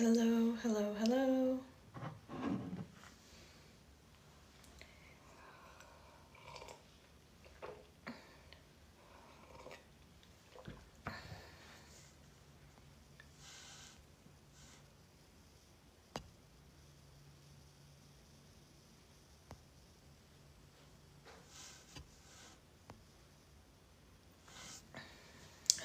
Hello, hello, hello.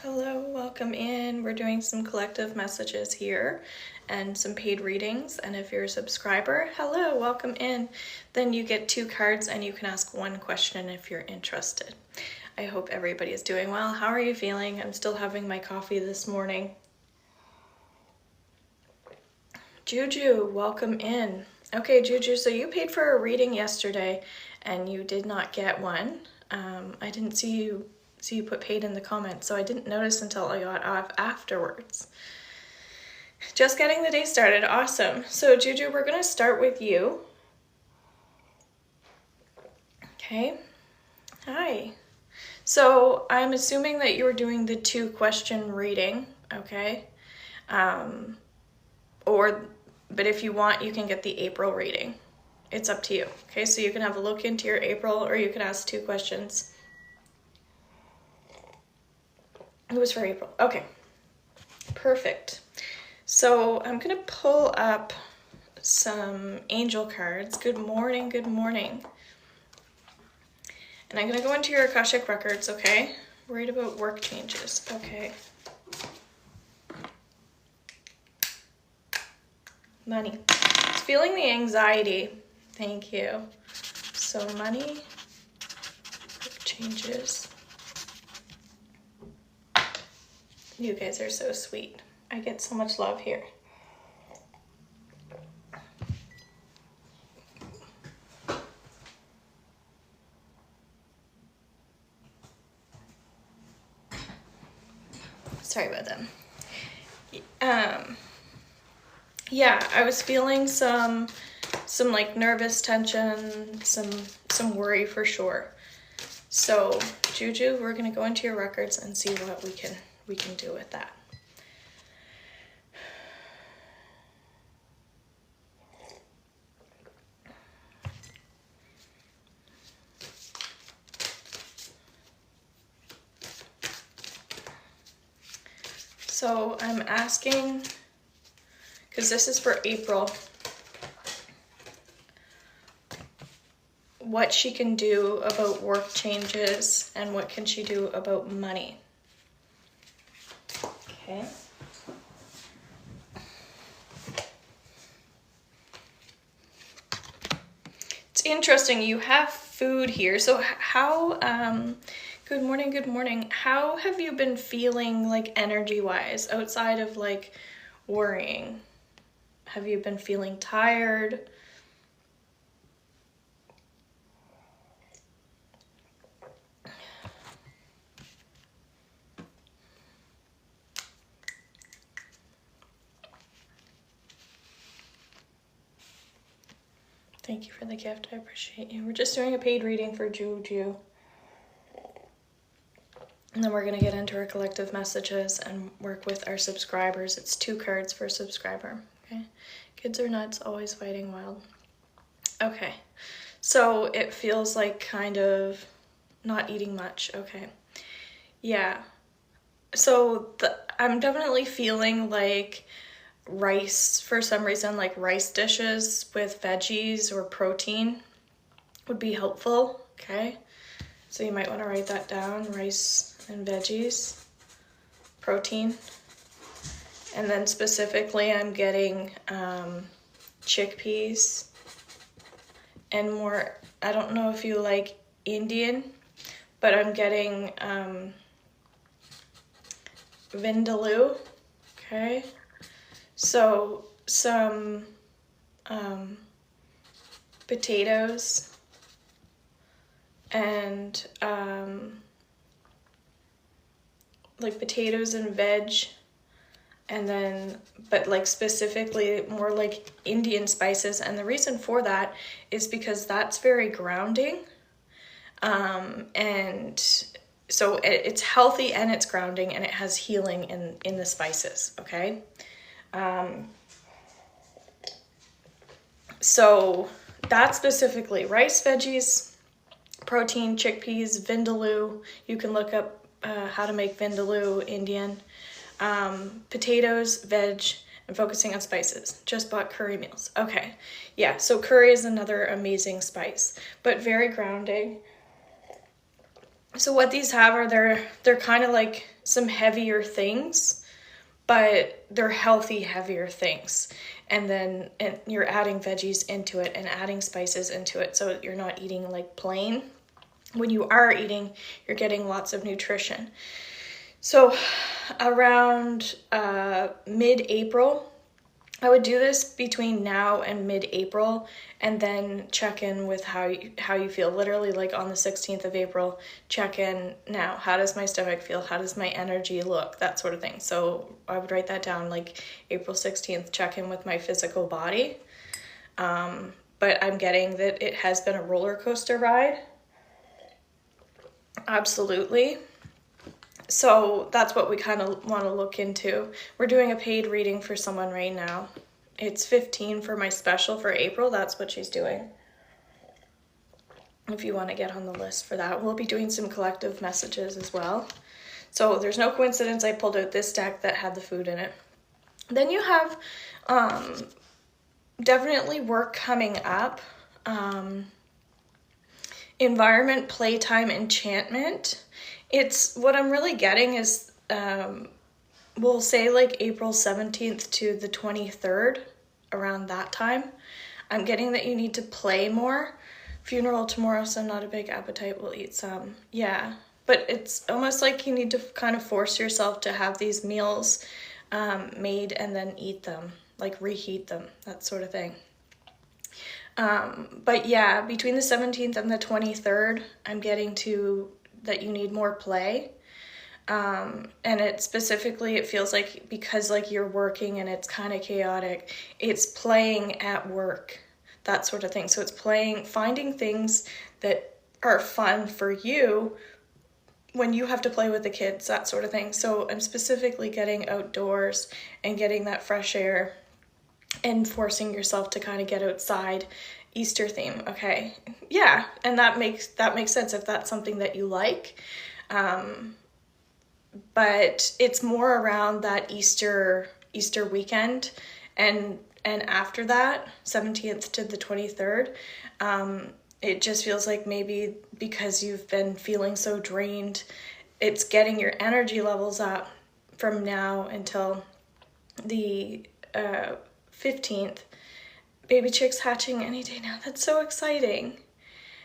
Hello, welcome in. We're doing some collective messages here and some paid readings. And if you're a subscriber, hello, welcome in. Then you get 2 cards and you can ask 1 question if you're interested. I hope everybody is doing well. How are you feeling? I'm still having my coffee this morning. Juju, welcome in. Okay, Juju, so you paid for a reading yesterday and you did not get one. I didn't see you put paid in the comments, so I didn't notice until I got off afterwards. Just getting the day started. Awesome. So Juju, we're going to start with you. Okay. Hi. So I'm assuming that you were doing the 2-question reading, okay? But if you want, you can get the April reading. It's up to you. Okay, so you can have a look into your April, or you can ask 2 questions. It was for April. Okay, perfect. So I'm gonna pull up some angel cards. Good morning, good morning. And I'm gonna go into your Akashic records, okay? Worried about work changes, okay. Money. It's feeling the anxiety. Thank you. So money, work changes. You guys are so sweet. I get so much love here. Sorry about them. Yeah, I was feeling some like nervous tension, some worry for sure. So, Juju, we're gonna go into your records and see what we can do with that. So I'm asking, because this is for April, what she can do about work changes and what can she do about money. Okay. It's interesting, you have food here. So how, good morning, good morning. How have you been feeling like energy-wise outside of like worrying? Have you been feeling tired? Thank you for the gift. I appreciate you. We're just doing a paid reading for Juju. And then we're going to get into our collective messages and work with our subscribers. It's 2 cards per subscriber. Okay. Kids are nuts, always fighting wild. Okay. So it feels like kind of not eating much. Okay. Yeah. So I'm definitely feeling like rice, for some reason, like rice dishes with veggies or protein would be helpful. Okay. So you might want to write that down, rice and veggies, protein. And then specifically I'm getting chickpeas and more, I don't know if you like Indian, but I'm getting vindaloo, okay? So some potatoes and like potatoes and veg, and then, but like specifically more like Indian spices. And the reason for that is because that's very grounding. And so it's healthy and it's grounding and it has healing in the spices, okay? So that's specifically rice, veggies, protein, chickpeas, vindaloo. You can look up how to make vindaloo Indian. Potatoes, veg, and focusing on spices. Just bought curry meals. Okay, yeah, so curry is another amazing spice, but very grounding. So what these have are they're kind of like some heavier things, but they're healthy, heavier things. And you're adding veggies into it and adding spices into it, so you're not eating like plain. When you are eating, you're getting lots of nutrition. So around mid-April, I would do this between now and mid-April, and then check in with how you feel. Literally, like on the 16th of April, check in now. How does my stomach feel? How does my energy look? That sort of thing. So I would write that down, like April 16th, check in with my physical body. But I'm getting that it has been a roller coaster ride. Absolutely. So that's what we kind of want to look into. We're doing a paid reading for someone right now. It's $15 for my special for April. That's what she's doing. If you want to get on the list for that. We'll be doing some collective messages as well. So there's no coincidence I pulled out this deck that had the food in it. Then you have definitely work coming up. Environment, playtime, enchantment. It's what I'm really getting is, we'll say like April 17th to the 23rd, around that time. I'm getting that you need to play more. Funeral tomorrow, so not a big appetite, we'll eat some. Yeah, but it's almost like you need to kind of force yourself to have these meals made and then eat them, like reheat them, that sort of thing. But yeah, between the 17th and the 23rd, I'm getting to that you need more play. And it specifically, it feels like because like you're working and it's kind of chaotic, it's playing at work, that sort of thing. So it's playing, finding things that are fun for you when you have to play with the kids, that sort of thing. So I'm specifically getting outdoors and getting that fresh air and forcing yourself to kind of get outside. Easter theme, okay, yeah, and that makes sense if that's something that you like, but it's more around that Easter weekend, and after that, 17th to the 23rd, it just feels like maybe because you've been feeling so drained, it's getting your energy levels up from now until the 15th. Baby chicks hatching any day now. That's so exciting.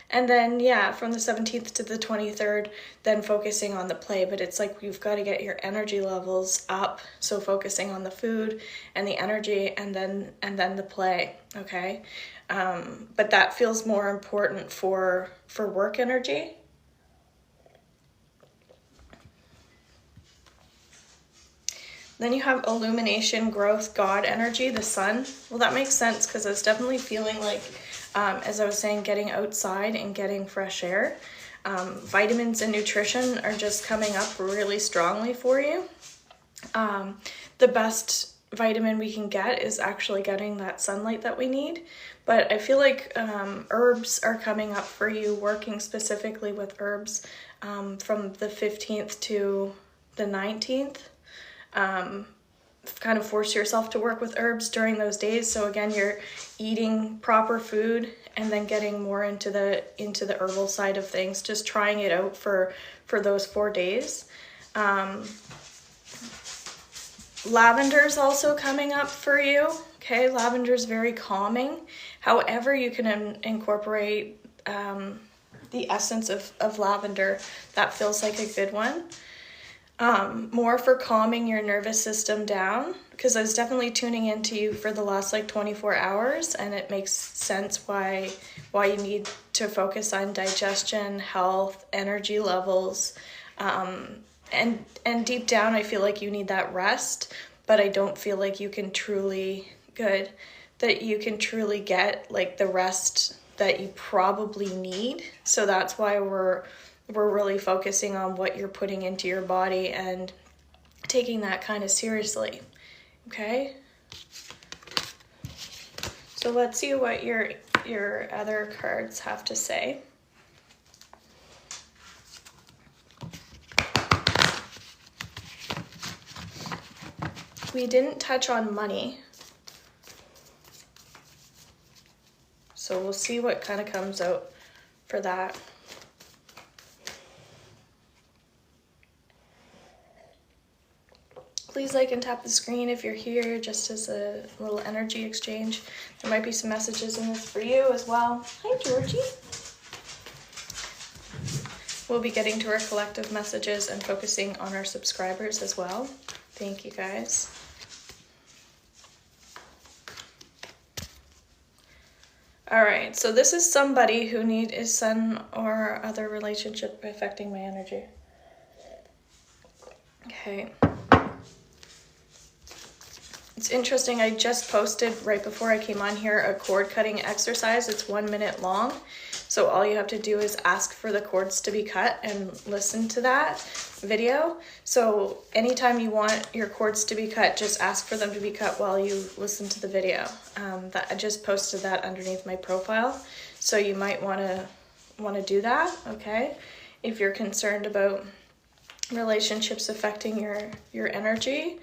And then, yeah, from the 17th to the 23rd, then focusing on the play. But it's like you've got to get your energy levels up. So focusing on the food and the energy and then the play, okay? But that feels more important for work energy. Then you have illumination, growth, God energy, the sun. Well, that makes sense because I was definitely feeling like, as I was saying, getting outside and getting fresh air. Vitamins and nutrition are just coming up really strongly for you. The best vitamin we can get is actually getting that sunlight that we need. But I feel like herbs are coming up for you, working specifically with herbs from the 15th to the 19th. Kind of force yourself to work with herbs during those days. So again, you're eating proper food and then getting more into the herbal side of things, just trying it out for those 4 days. Lavender is also coming up for you. Okay, lavender is very calming. However, you can incorporate the essence of lavender. That feels like a good one. More for calming your nervous system down, because I was definitely tuning into you for the last like 24 hours, and it makes sense why you need to focus on digestion, health, energy levels, and deep down I feel like you need that rest, but I don't feel like you can truly get like the rest that you probably need. So that's why we're really focusing on what you're putting into your body and taking that kind of seriously, okay? So let's see what your other cards have to say. We didn't touch on money. So we'll see what kind of comes out for that. Please like and tap the screen if you're here, just as a little energy exchange. There might be some messages in this for you as well. Hi, Georgie. We'll be getting to our collective messages and focusing on our subscribers as well. Thank you, guys. All right, so this is somebody who needs sun or other relationship affecting my energy. Okay. It's interesting, I just posted right before I came on here a cord cutting exercise. It's 1 minute long. So all you have to do is ask for the cords to be cut and listen to that video. So anytime you want your cords to be cut, just ask for them to be cut while you listen to the video. I just posted that underneath my profile. So you might want to do that, okay? If you're concerned about relationships affecting your energy,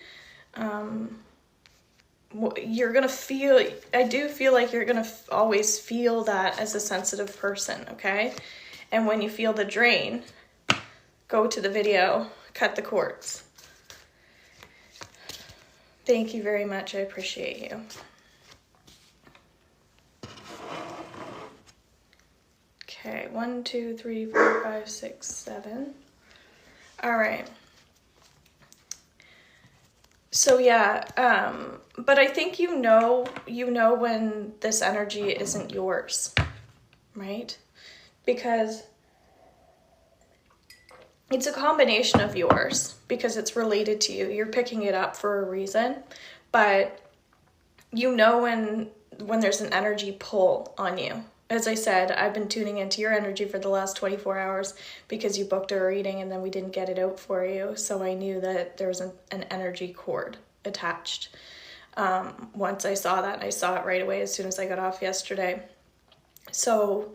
you're gonna feel, I do feel like you're gonna always feel that as a sensitive person, okay? And when you feel the drain, go to the video, cut the cords. Thank you very much, I appreciate you. Okay, 1, 2, 3, 4, 5, 6, 7. All right. So yeah, but I think you know when this energy isn't yours, right? Because it's a combination of yours, because it's related to you. You're picking it up for a reason, but you know when there's an energy pull on you. As I said, I've been tuning into your energy for the last 24 hours because you booked a reading and then we didn't get it out for you. So I knew that there was an energy cord attached. Once I saw that, I saw it right away as soon as I got off yesterday. So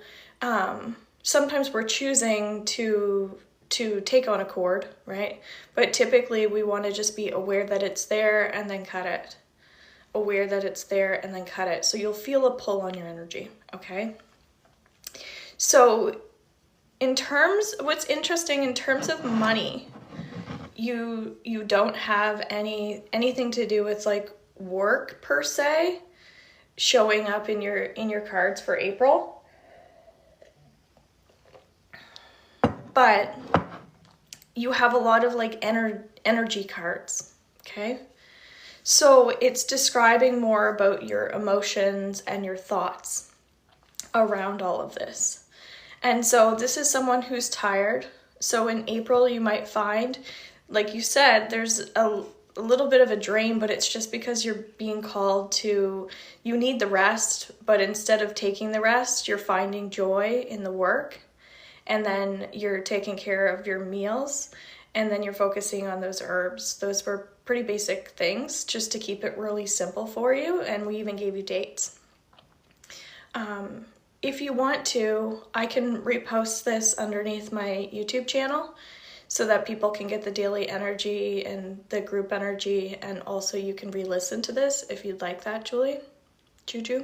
sometimes we're choosing to take on a cord, right? But typically we want to just be aware that it's there and then cut it. Aware that it's there and then cut it. So you'll feel a pull on your energy, okay? So what's interesting in terms of money, you don't have anything to do with like work per se showing up in your cards for April. But you have a lot of like energy cards, okay? So it's describing more about your emotions and your thoughts around all of this. And so this is someone who's tired. So in April, you might find, like you said, there's a little bit of a drain, but it's just because you're being called to, you need the rest, but instead of taking the rest, you're finding joy in the work. And then you're taking care of your meals. And then you're focusing on those herbs. Those were pretty basic things just to keep it really simple for you. And we even gave you dates. If you want to, I can repost this underneath my YouTube channel so that people can get the daily energy and the group energy. And also you can re-listen to this if you'd like that, Juju.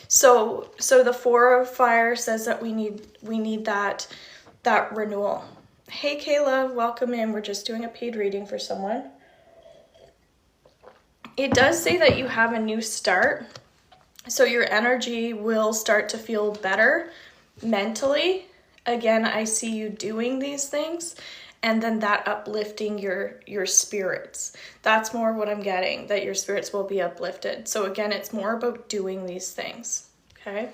So the Four of Fire says that we need that renewal. Hey Kayla, welcome in. We're just doing a paid reading for someone. It does say that you have a new start. So your energy will start to feel better mentally. Again, I see you doing these things and then that uplifting your spirits. That's more what I'm getting, that your spirits will be uplifted. So again, it's more about doing these things, okay?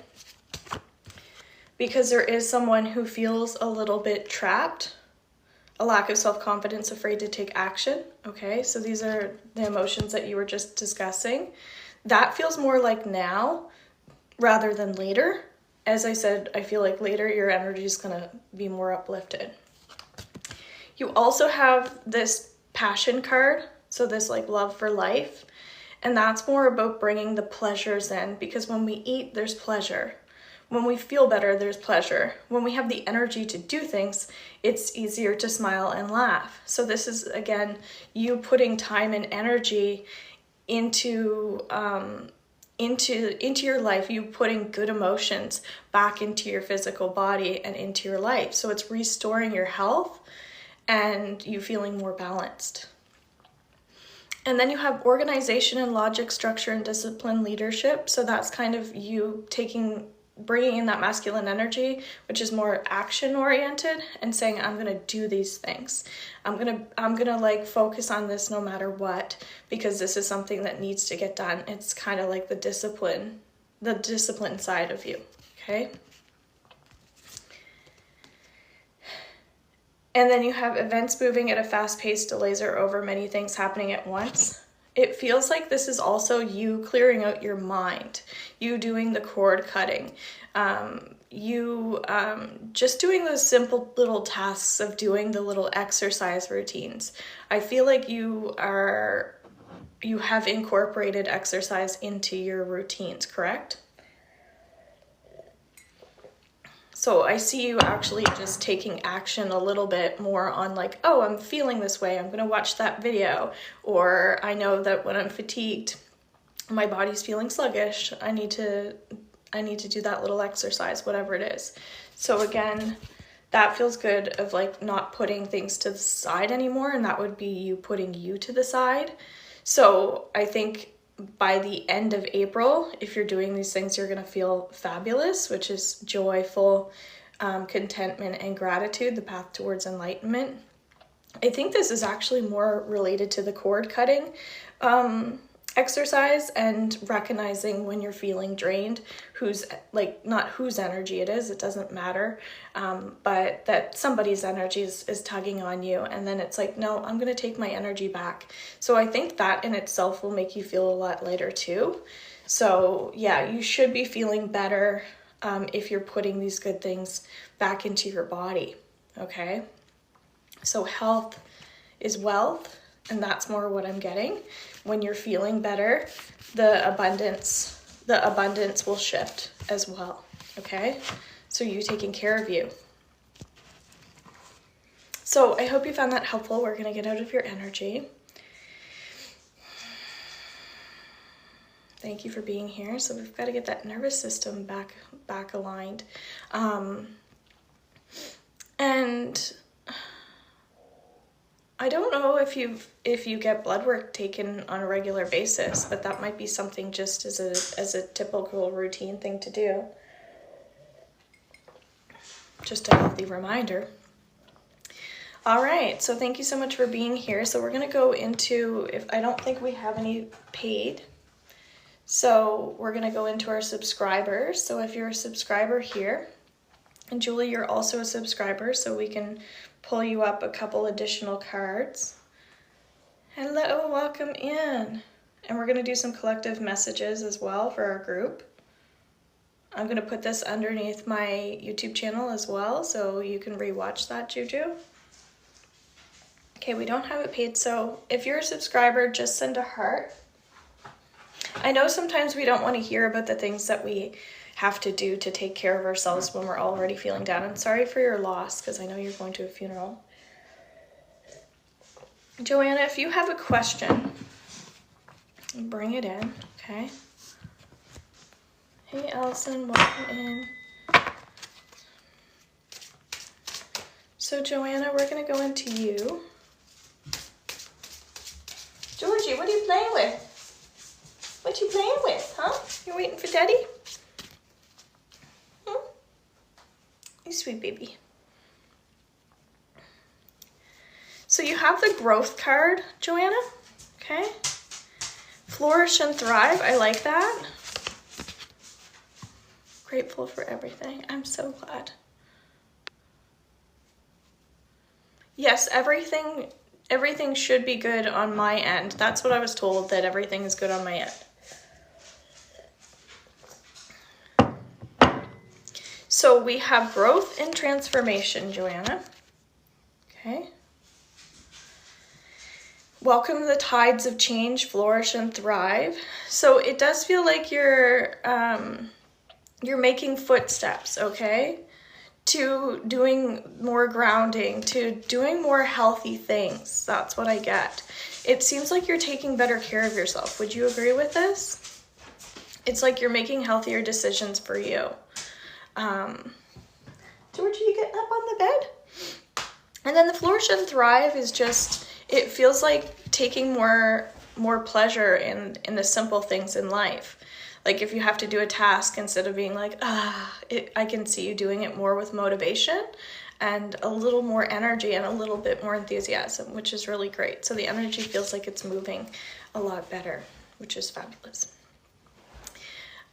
Because there is someone who feels a little bit trapped, a lack of self-confidence, afraid to take action, okay? So these are the emotions that you were just discussing. That feels more like now rather than later. As I said, I feel like later your energy is going to be more uplifted. You also have this passion card, so this like love for life. And that's more about bringing the pleasures in, because when we eat, there's pleasure. When we feel better, there's pleasure. When we have the energy to do things, it's easier to smile and laugh. So this is, again, you putting time and energy into your life, you putting good emotions back into your physical body and into your life. So it's restoring your health and you feeling more balanced. And then you have organization and logic, structure and discipline, leadership. So that's kind of you bringing in that masculine energy, which is more action oriented, and saying, I'm gonna do these things. I'm gonna like focus on this no matter what, because this is something that needs to get done. It's kind of like the discipline side of you, okay? And then you have events moving at a fast pace, delays are over, many things happening at once. It feels like this is also you clearing out your mind, you doing the cord cutting, you just doing those simple little tasks of doing the little exercise routines. I feel like you have incorporated exercise into your routines, correct? So I see you actually just taking action a little bit more on like, oh, I'm feeling this way, I'm going to watch that video. Or I know that when I'm fatigued, my body's feeling sluggish, I need to do that little exercise, whatever it is. So again, that feels good of like not putting things to the side anymore, and that would be you putting you to the side. So I think by the end of April, if you're doing these things, you're going to feel fabulous, which is joyful, contentment and gratitude, the path towards enlightenment. I think this is actually more related to the cord cutting exercise and recognizing when you're feeling drained, not whose energy it is, it doesn't matter, but that somebody's energy is tugging on you, and then it's like, no, I'm going to take my energy back. So I think that in itself will make you feel a lot lighter too. So yeah, you should be feeling better if you're putting these good things back into your body, okay? So health is wealth, and that's more what I'm getting. When you're feeling better, the abundance will shift as well, okay? So you taking care of you. So I hope you found that helpful. We're gonna get out of your energy. Thank you for being here. So we've got to get that nervous system back aligned. And I don't know if you get blood work taken on a regular basis, but that might be something just as a typical routine thing to do. Just a healthy reminder. All right, so thank you so much for being here. So we're gonna go into, I don't think we have any paid, so we're gonna go into our subscribers. So if you're a subscriber here, and Julie, you're also a subscriber, so we can pull you up a couple additional cards. Hello, welcome in. And we're gonna do some collective messages as well for our group. I'm gonna put this underneath my YouTube channel as well, so you can rewatch that, Juju. Okay, we don't have it paid, so if you're a subscriber, just send a heart. I know sometimes we don't want to hear about the things that we have to do to take care of ourselves when we're already feeling down. I'm sorry for your loss, because I know you're going to a funeral. Joanna, if you have a question, bring it in, okay? Hey, Allison, welcome in. So, Joanna, we're going to go into you. Georgie, what are you playing with? What you playing with, huh? You're waiting for Daddy? You sweet baby. So you have the growth card, Joanna, okay? Flourish and thrive, I like that. Grateful for everything, I'm so glad. Yes, everything should be good on my end. That's what I was told, that everything is good on my end. So we have growth and transformation, Joanna. Okay. welcome the tides of change, flourish and thrive. So it does feel like you're making footsteps, okay? To doing more grounding, to doing more healthy things. That's what I get. It seems like you're taking better care of yourself. Would you agree with this? It's like you're making healthier decisions for you. Georgie, you getting up on the bed? And then the flourish and thrive is just, it feels like taking more pleasure in the simple things in life. Like if you have to do a task, instead of being like, I can see you doing it more with motivation and a little more energy and a little bit more enthusiasm, which is really great. So the energy feels like it's moving a lot better, which is fabulous.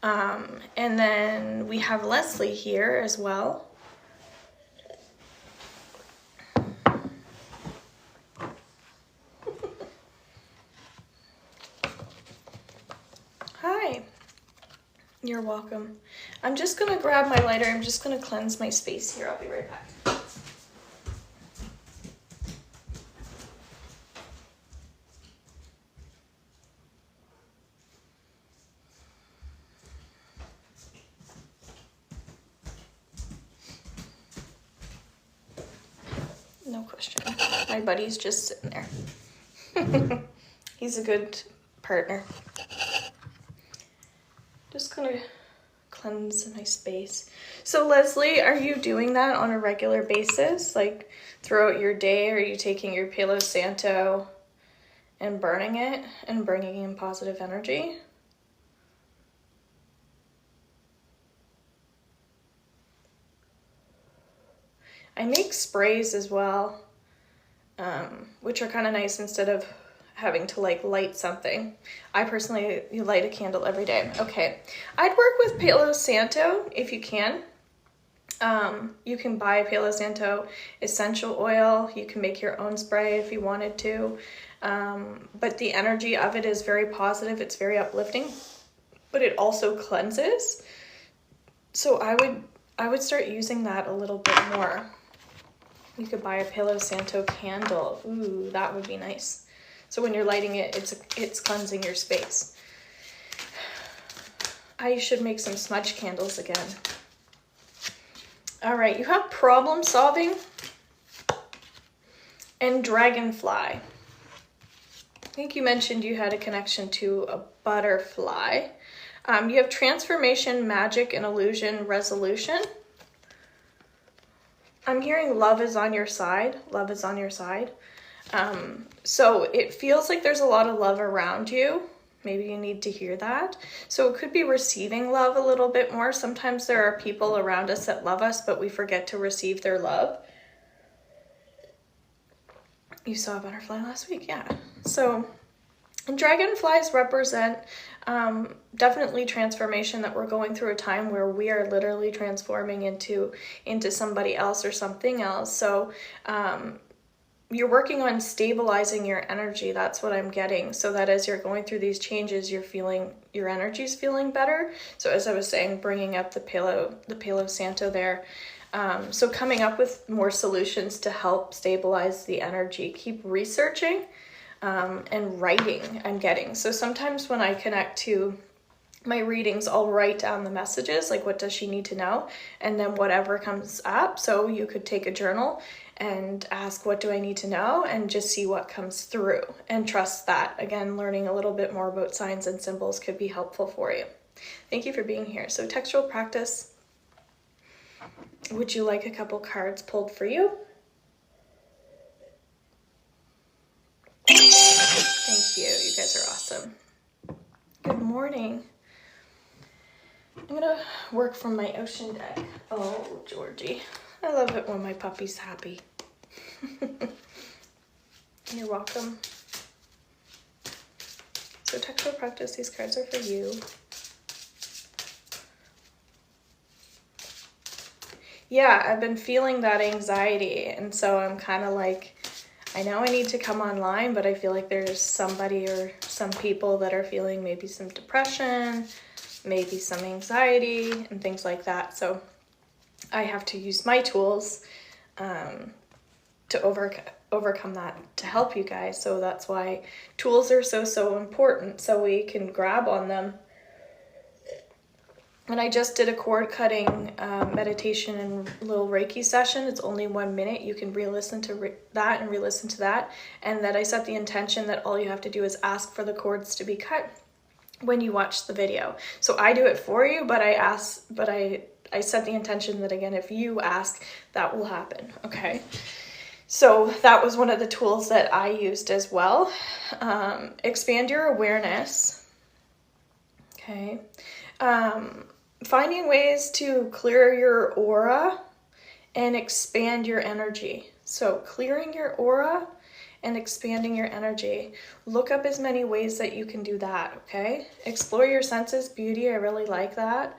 And then we have Leslie here as well. Hi. You're welcome. I'm just gonna grab my lighter. I'm just gonna cleanse my space here. I'll be right back. No question. My buddy's just sitting there. He's a good partner. Just gonna cleanse my space. So Leslie, are you doing that on a regular basis? Like throughout your day, are you taking your Palo Santo and burning it and bringing in positive energy? I make sprays as well, which are kind of nice instead of having to like light something. I personally light a candle every day. Okay, I'd work with Palo Santo if you can. You can buy Palo Santo essential oil. You can make your own spray if you wanted to. But the energy of it is very positive. It's very uplifting, but it also cleanses. So I would start using that a little bit more. You could buy a Palo Santo candle. Ooh, that would be nice. So when you're lighting it, it's cleansing your space. I should make some smudge candles again. All right, you have problem solving and dragonfly. I think you mentioned you had a connection to a butterfly. You have transformation, magic, and illusion, resolution. I'm hearing love is on your side. Love is on your side. So it feels like there's a lot of love around you. Maybe you need to hear that. So it could be receiving love a little bit more. Sometimes there are people around us that love us, but we forget to receive their love. You saw a butterfly last week, yeah. So dragonflies represent definitely transformation, that we're going through a time where we are literally transforming into somebody else or something else. So you're working on stabilizing your energy. That's what I'm getting. So that as you're going through these changes, you're feeling your energy's feeling better. So as I was saying, bringing up the Palo Santo there. So coming up with more solutions to help stabilize the energy. Keep researching and writing, I'm getting. So sometimes when I connect to my readings, I'll write down the messages, like what does she need to know? And then whatever comes up. So you could take a journal and ask, what do I need to know? And just see what comes through and trust that. Again, learning a little bit more about signs and symbols could be helpful for you. Thank you for being here. So textual practice. Would you like a couple cards pulled for you? Thank you. You guys are awesome. Good morning. I'm gonna work from my ocean deck. Oh, Georgie. I love it when my puppy's happy. You're welcome. So textual practice, these cards are for you. Yeah, I've been feeling that anxiety, and so I'm kind of like, I know I need to come online, but I feel like there's somebody or some people that are feeling maybe some depression, maybe some anxiety and things like that. So I have to use my tools to overcome that to help you guys. So that's why tools are so important, so we can grab on them. And I just did a cord cutting meditation and little Reiki session. It's only 1 minute. You can re-listen to that and re-listen to that. And that I set the intention that all you have to do is ask for the cords to be cut when you watch the video. So I do it for you, but I set the intention that, again, if you ask, that will happen, okay? So that was one of the tools that I used as well. Expand your awareness, okay? Finding ways to clear your aura and expand your energy. So clearing your aura and expanding your energy. Look up as many ways that you can do that, okay? Explore your senses, beauty, I really like that.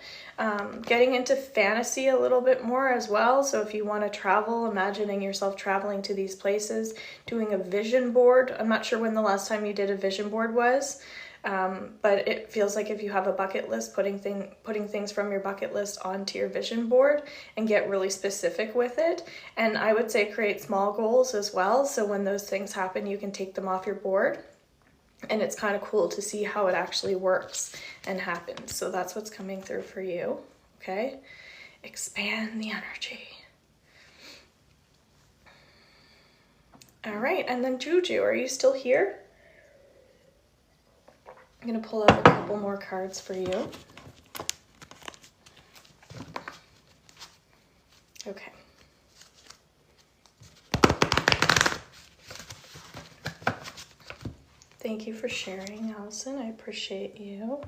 Getting into fantasy a little bit more as well. So if you want to travel, imagining yourself traveling to these places, doing a vision board. I'm not sure when the last time you did a vision board was. But it feels like if you have a bucket list, putting things from your bucket list onto your vision board and get really specific with it. And I would say create small goals as well. So when those things happen, you can take them off your board. And it's kind of cool to see how it actually works and happens. So that's what's coming through for you. Okay. Expand the energy. All right. And then Juju, are you still here? I'm going to pull out a couple more cards for you. Okay. Thank you for sharing, Allison. I appreciate you.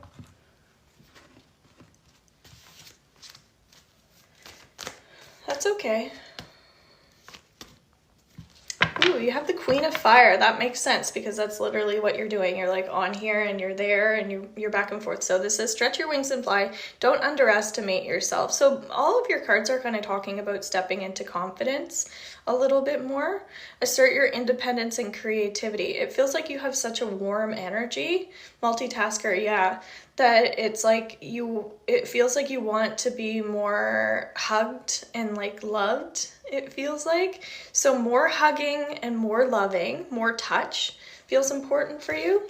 That's okay. Ooh, you have the Queen of Fire. That makes sense because that's literally what you're doing. You're like on here and you're there and you're back and forth. So this says stretch your wings and fly. Don't underestimate yourself. So all of your cards are kind of talking about stepping into confidence a little bit more. Assert your independence and creativity. It feels like you have such a warm energy. Multitasker, yeah. That it's like it feels like you want to be more hugged and like loved, it feels like. So more hugging and more loving, more touch feels important for you.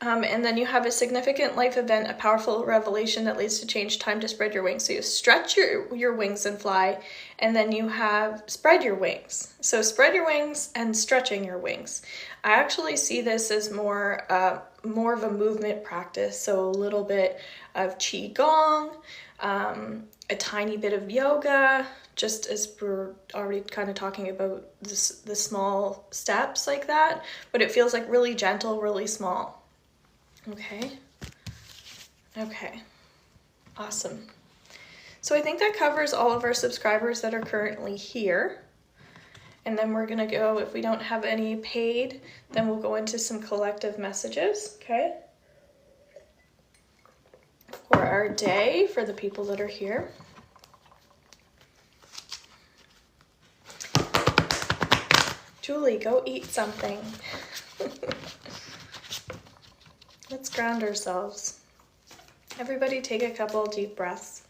And then you have a significant life event, a powerful revelation that leads to change, time to spread your wings. So you stretch your wings and fly, and then you have spread your wings. So spread your wings and stretching your wings. I actually see this as more of a movement practice. So a little bit of Qigong, a tiny bit of yoga, just as we're already kind of talking about the small steps like that. But it feels like really gentle, really small. Okay, awesome. So I think that covers all of our subscribers that are currently here. And then we're gonna go, if we don't have any paid, then we'll go into some collective messages, okay? For our day, for the people that are here. Julie, go eat something. Let's ground ourselves. Everybody take a couple deep breaths.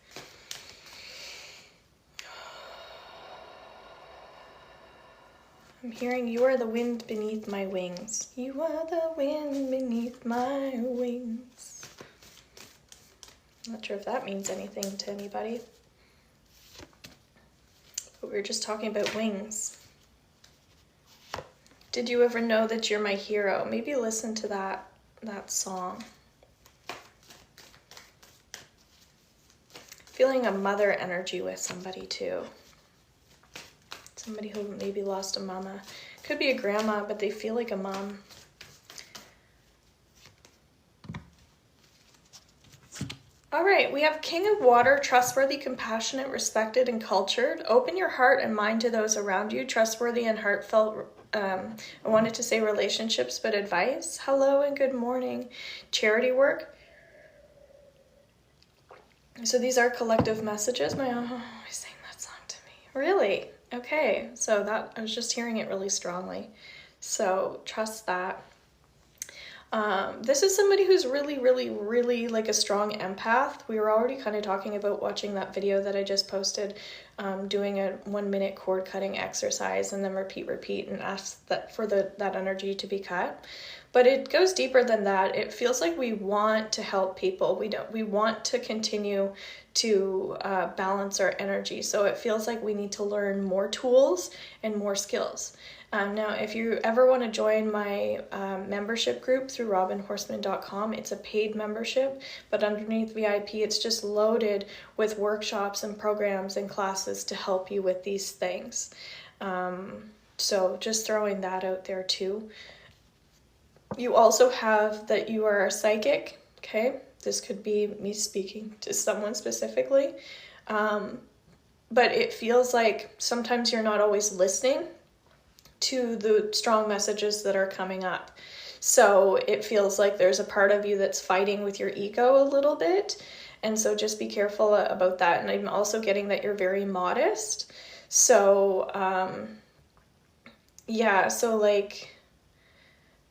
I'm hearing you are the wind beneath my wings. You are the wind beneath my wings. I'm not sure if that means anything to anybody. But we were just talking about wings. Did you ever know that you're my hero? Maybe listen to that song. Feeling a mother energy with somebody too. Somebody who maybe lost a mama. Could be a grandma, but they feel like a mom. All right, we have King of Water, trustworthy, compassionate, respected, and cultured. Open your heart and mind to those around you, trustworthy and heartfelt. I wanted to say relationships, but advice. Hello and good morning. Charity work. So these are collective messages. My always sang that song to me. Really? Okay. So I was just hearing it really strongly. So trust that. This is somebody who's really, really, really like a strong empath. We were already kind of talking about watching that video that I just posted, doing a 1-minute cord cutting exercise and then repeat, and ask that for that energy to be cut. But it goes deeper than that. It feels like we want to help people. We want to continue to balance our energy. So it feels like we need to learn more tools and more skills. Now, if you ever want to join my membership group through robinhorseman.com, it's a paid membership, but underneath VIP, it's just loaded with workshops and programs and classes to help you with these things. So just throwing that out there too. You also have that you are a psychic, okay? This could be me speaking to someone specifically. But it feels like sometimes you're not always listening to the strong messages that are coming up. So it feels like there's a part of you that's fighting with your ego a little bit. And so just be careful about that. And I'm also getting that you're very modest. So, so like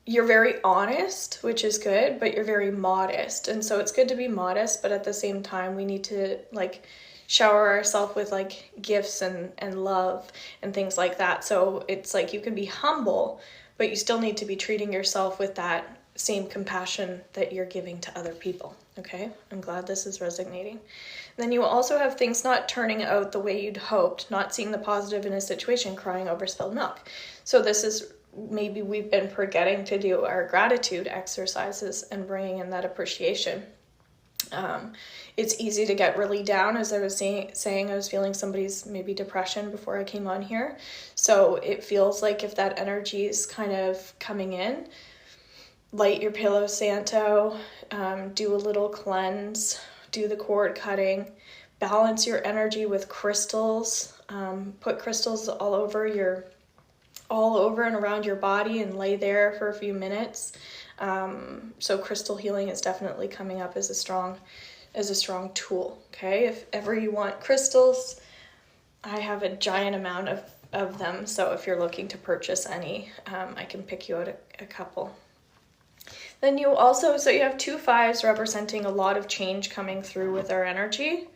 you're very honest, which is good, but you're very modest. And so it's good to be modest, but at the same time, we need to like shower ourselves with like gifts and love and things like that. So it's like you can be humble, but you still need to be treating yourself with that same compassion that you're giving to other people. Okay, I'm glad this is resonating. Then you also have things not turning out the way you'd hoped, not seeing the positive in a situation, crying over spilled milk. So this is maybe we've been forgetting to do our gratitude exercises and bringing in that appreciation. It's easy to get really down, as I was saying, I was feeling somebody's maybe depression before I came on here. So it feels like if that energy is kind of coming in, light your Palo Santo, do a little cleanse, do the cord cutting, balance your energy with crystals, put crystals all over and around your body and lay there for a few minutes. So crystal healing is definitely coming up as a strong tool. Okay, if ever you want crystals, I have a giant amount of them. So if you're looking to purchase any, I can pick you out a couple. Then you have 2 5s representing a lot of change coming through with our energy.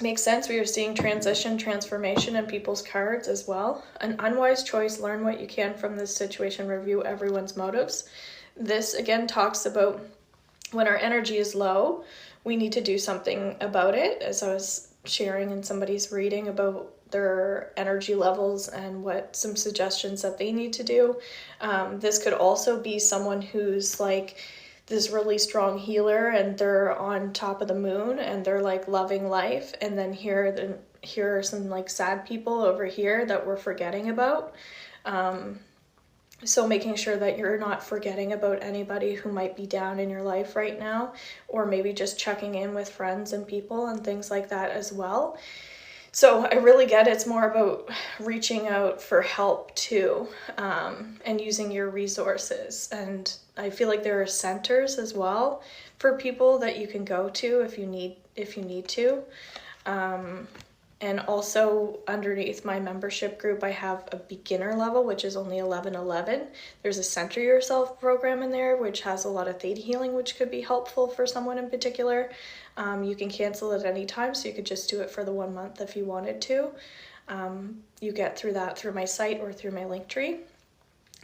Makes sense. We are seeing transition, transformation in people's cards as well. An unwise choice, learn what you can from this situation, review everyone's motives. This again talks about when our energy is low, we need to do something about it. As I was sharing in somebody's reading about their energy levels and what some suggestions that they need to do. This could also be someone who's like this really strong healer and they're on top of the moon and they're like loving life, and then here are some like sad people over here that we're forgetting about. So making sure that you're not forgetting about anybody who might be down in your life right now, or maybe just checking in with friends and people and things like that as well. So I really get it's more about reaching out for help too, and using your resources. And I feel like there are centers as well for people that you can go to if you need to. And also underneath my membership group, I have a beginner level, which is only 1111. There's a Center Yourself program in there, which has a lot of theta healing, which could be helpful for someone in particular. You can cancel at any time, so you could just do it for the 1 month if you wanted to. You get through that through my site or through my Linktree.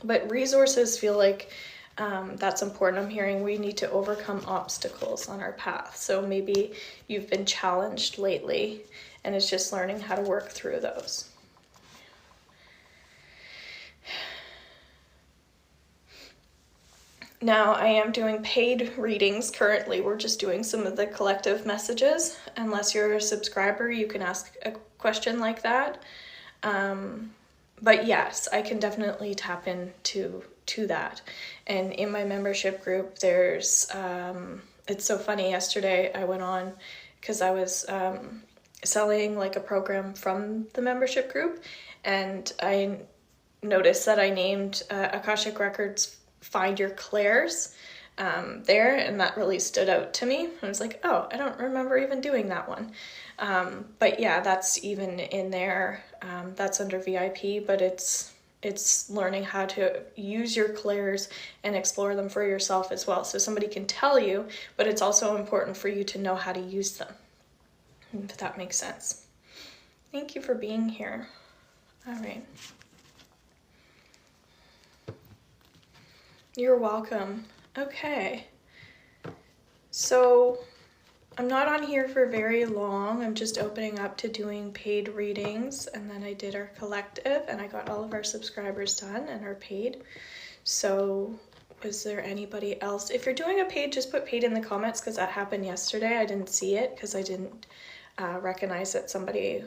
But resources feel like that's important. I'm hearing we need to overcome obstacles on our path. So maybe you've been challenged lately, and it's just learning how to work through those. Now I am doing paid readings currently. We're just doing some of the collective messages. Unless you're a subscriber, you can ask a question like that. But yes, I can definitely tap into that. And in my membership group, there's, it's so funny, yesterday I went on because I was selling like a program from the membership group, and I noticed that I named Akashic Records Find Your Clairs there, and that really stood out to me. I was like, oh, I don't remember even doing that one. But yeah, that's even in there. That's under VIP, but it's it's learning how to use your clairs and explore them for yourself as well. So somebody can tell you, but it's also important for you to know how to use them, if that makes sense. Thank you for being here. All right. You're welcome. Okay. So I'm not on here for very long. I'm just opening up to doing paid readings, and then I did our collective and I got all of our subscribers done and are paid. So was there anybody else? If you're doing a paid, just put paid in the comments, because that happened yesterday. I didn't see it because I didn't recognize that somebody.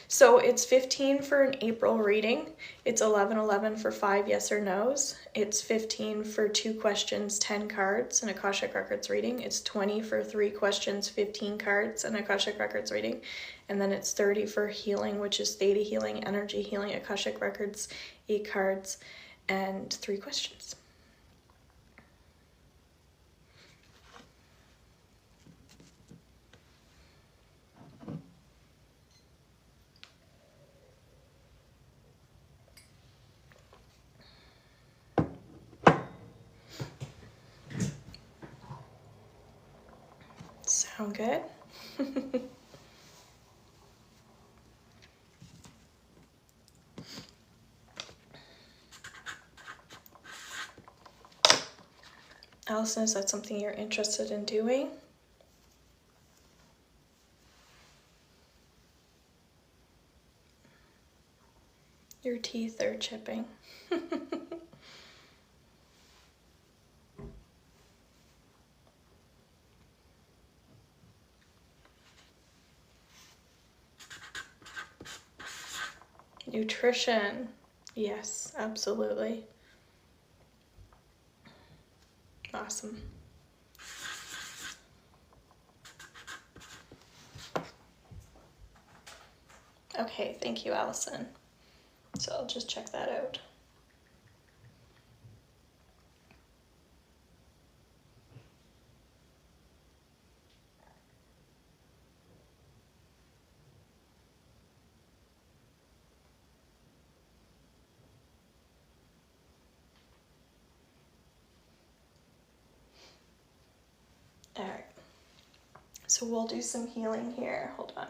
So it's 15 for an April reading. It's 11 for 5 yes or no's. It's 15 for 2 questions, 10 cards, an Akashic Records reading. It's 20 for 3 questions, 15 cards, an Akashic Records reading. And then it's 30 for healing, which is Theta healing, energy healing, Akashic Records, 8 cards, and 3 questions. Sound good? Allison, is that something you're interested in doing? Your teeth are chipping. Nutrition. Yes, absolutely. Awesome. Okay, thank you, Allison. So I'll just check that out. All right. So we'll do some healing here. Hold on.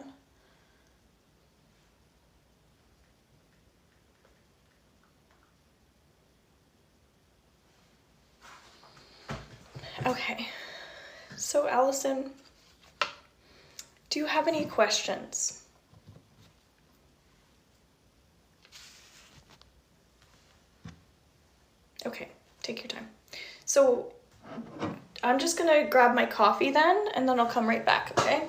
Okay. So Allison, do you have any questions? Okay, take your time. So I'm just gonna grab my coffee then, and then I'll come right back, okay?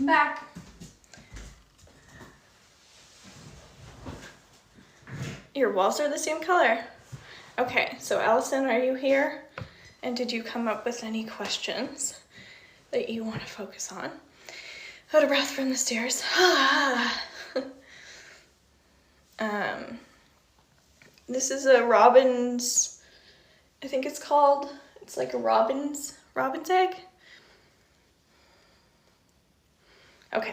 Welcome back. Your walls are the same color. Okay, so Allison, are you here? And did you come up with any questions that you want to focus on? Out of breath from the stairs. This is a robin's, I think it's called, it's like a robin's egg. Okay.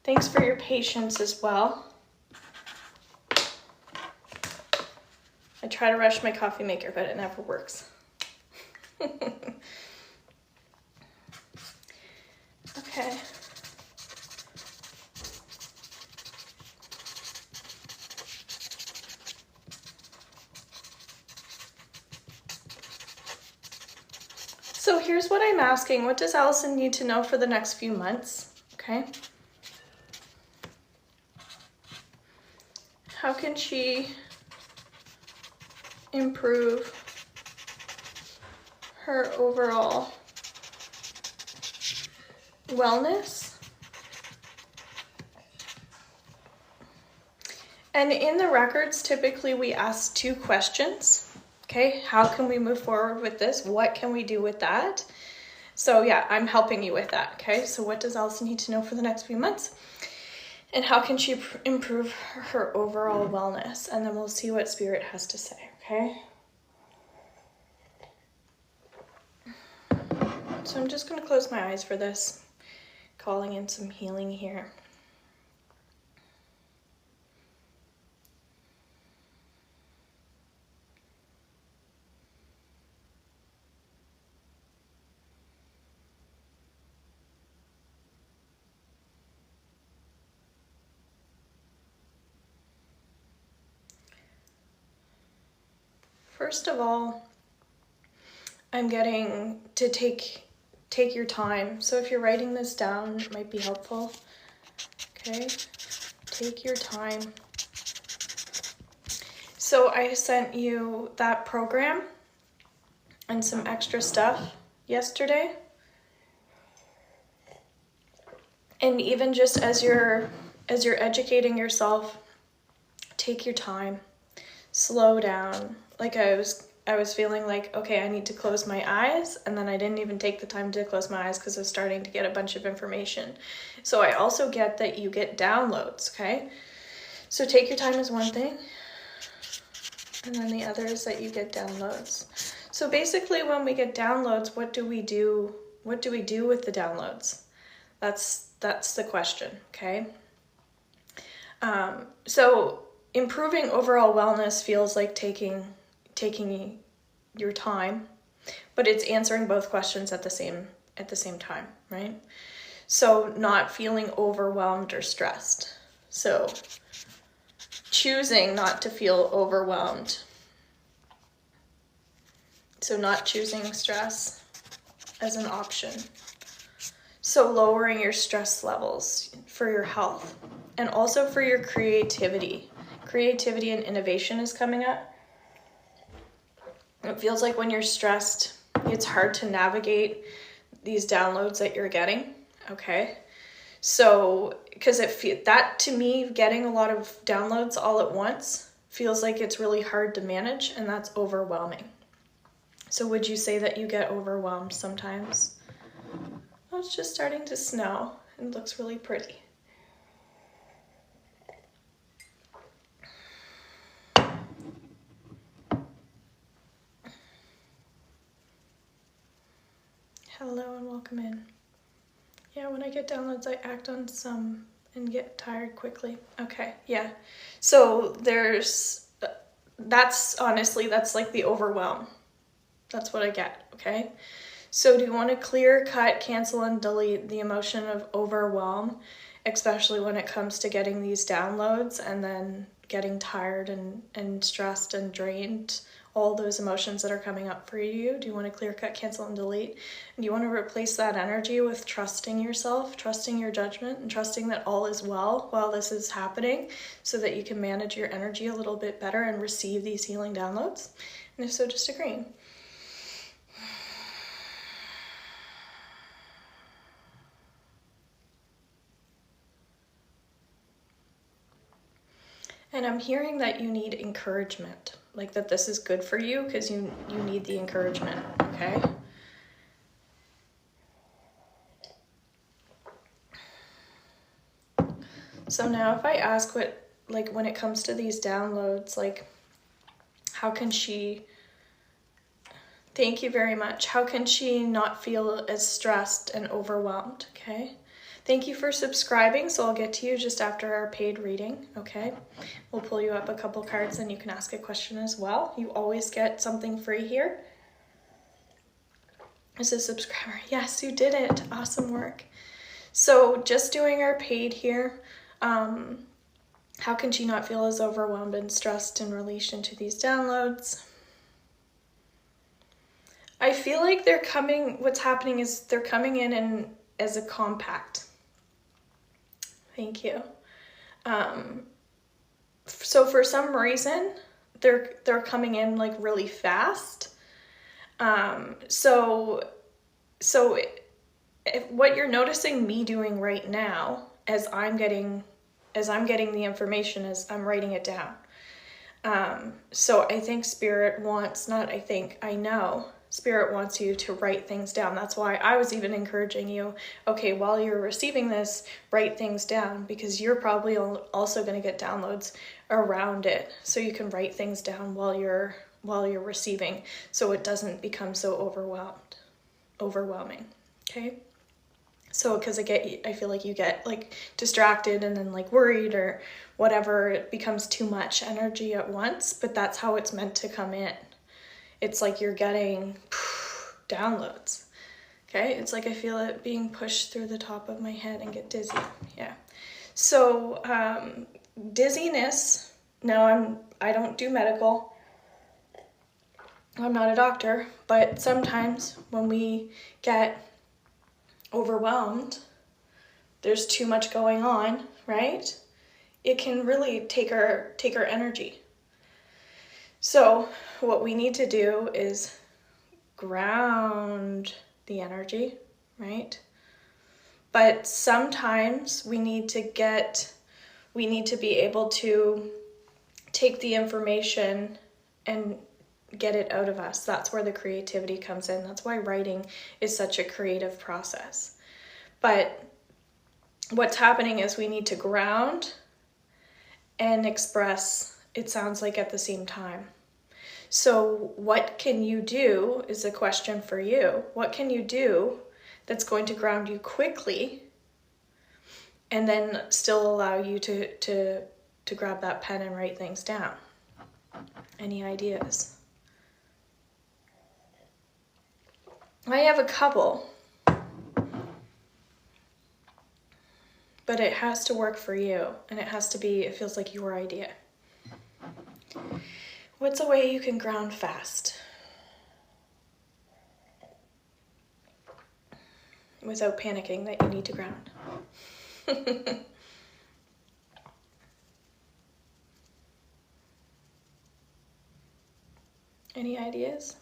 Thanks for your patience as well. I try to rush my coffee maker, but it never works. Okay. So here's what I'm asking. What does Allison need to know for the next few months? Okay. How can she improve her overall wellness? And in the records, typically we ask 2 questions. Okay, how can we move forward with this? What can we do with that? So yeah, I'm helping you with that. Okay, so what does Allison need to know for the next few months? And how can she improve her overall wellness? And then we'll see what Spirit has to say, okay? So I'm just going to close my eyes for this, calling in some healing here. First of all, I'm getting to take your time. So if you're writing this down, it might be helpful. Okay, take your time. So I sent you that program and some extra stuff yesterday. And even just as you're educating yourself, take your time, slow down. Like I was feeling like, okay, I need to close my eyes, and then I didn't even take the time to close my eyes because I was starting to get a bunch of information. So I also get that you get downloads, okay? So take your time is one thing, and then the other is that you get downloads. So basically when we get downloads, what do we do? What do we do with the downloads? That's the question, okay? So improving overall wellness feels like taking your time, but it's answering both questions at the same time, right? So not feeling overwhelmed or stressed. So choosing not to feel overwhelmed. So not choosing stress as an option. So lowering your stress levels for your health and also for your creativity. Creativity and innovation is coming up. It feels like when you're stressed, it's hard to navigate these downloads that you're getting, okay? So, because that to me, getting a lot of downloads all at once feels like it's really hard to manage, and that's overwhelming. So would you say that you get overwhelmed sometimes? Oh, it's just starting to snow. It looks really pretty. Hello and welcome in. Yeah, when I get downloads, I act on some and get tired quickly. Okay, yeah. So that's like the overwhelm. That's what I get, okay? So do you want to clear, cut, cancel, and delete the emotion of overwhelm, especially when it comes to getting these downloads and then getting tired and stressed and drained, all those emotions that are coming up for you? Do you want to clear, cut, cancel, and delete? And do you want to replace that energy with trusting yourself, trusting your judgment, and trusting that all is well while this is happening so that you can manage your energy a little bit better and receive these healing downloads? And if so, just agreeing. And I'm hearing that you need encouragement, like that this is good for you because you need the encouragement, okay? So now if I ask what, like when it comes to these downloads, like how can she, thank you very much, how can she not feel as stressed and overwhelmed, okay? Thank you for subscribing, so I'll get to you just after our paid reading, okay? We'll pull you up a couple cards and you can ask a question as well. You always get something free here. As a subscriber, yes, you did it, awesome work. So just doing our paid here, how can she not feel as overwhelmed and stressed in relation to these downloads? I feel like they're coming, what's happening is they're coming in as a compact. Thank you. So for some reason, they're coming in like really fast. So if what you're noticing me doing right now, as I'm getting the information, as I'm writing it down. So I think Spirit wants, I know Spirit wants you to write things down. That's why I was even encouraging you, okay, while you're receiving this, write things down, because you're probably also going to get downloads around it. So you can write things down while you're receiving, so it doesn't become so overwhelming. Okay. So, because I feel like you get like distracted and then like worried or whatever, it becomes too much energy at once, but that's how it's meant to come in. It's like you're getting downloads. Okay, it's like I feel it being pushed through the top of my head and get dizzy. Yeah. So, dizziness, no, I don't do medical. I'm not a doctor, but sometimes when we get overwhelmed, there's too much going on, right? It can really take our energy. So what we need to do is ground the energy, right? But sometimes we need to be able to take the information and get it out of us. That's where the creativity comes in. That's why writing is such a creative process. But what's happening is we need to ground and express, it sounds like, at the same time. So what can you do is a question for you. What can you do that's going to ground you quickly and then still allow you to grab that pen and write things down? Any ideas? I have a couple, but it has to work for you, and it feels like your idea. What's a way you can ground fast without panicking that you need to ground? Any ideas?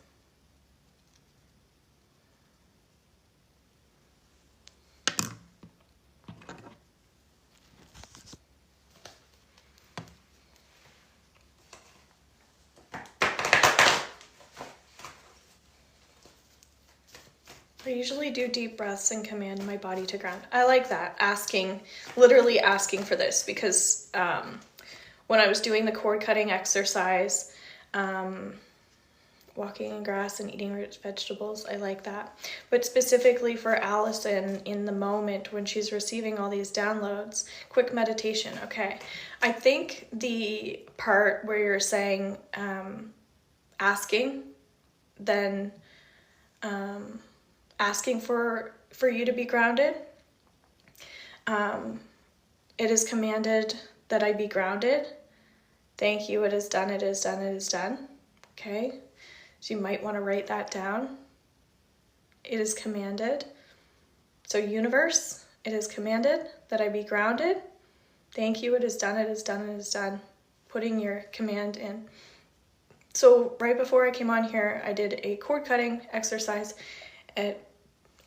I usually do deep breaths and command my body to ground. I like that, literally asking for this, because when I was doing the cord cutting exercise, walking in grass and eating rich vegetables, I like that. But specifically for Allison, in the moment when she's receiving all these downloads, quick meditation, okay. I think the part where you're saying asking, then asking for you to be grounded. It is commanded that I be grounded. Thank you, it is done, it is done, it is done. Okay, so you might want to write that down. It is commanded. So universe, it is commanded that I be grounded. Thank you, it is done, it is done, it is done. Putting your command in. So right before I came on here, I did a cord cutting exercise.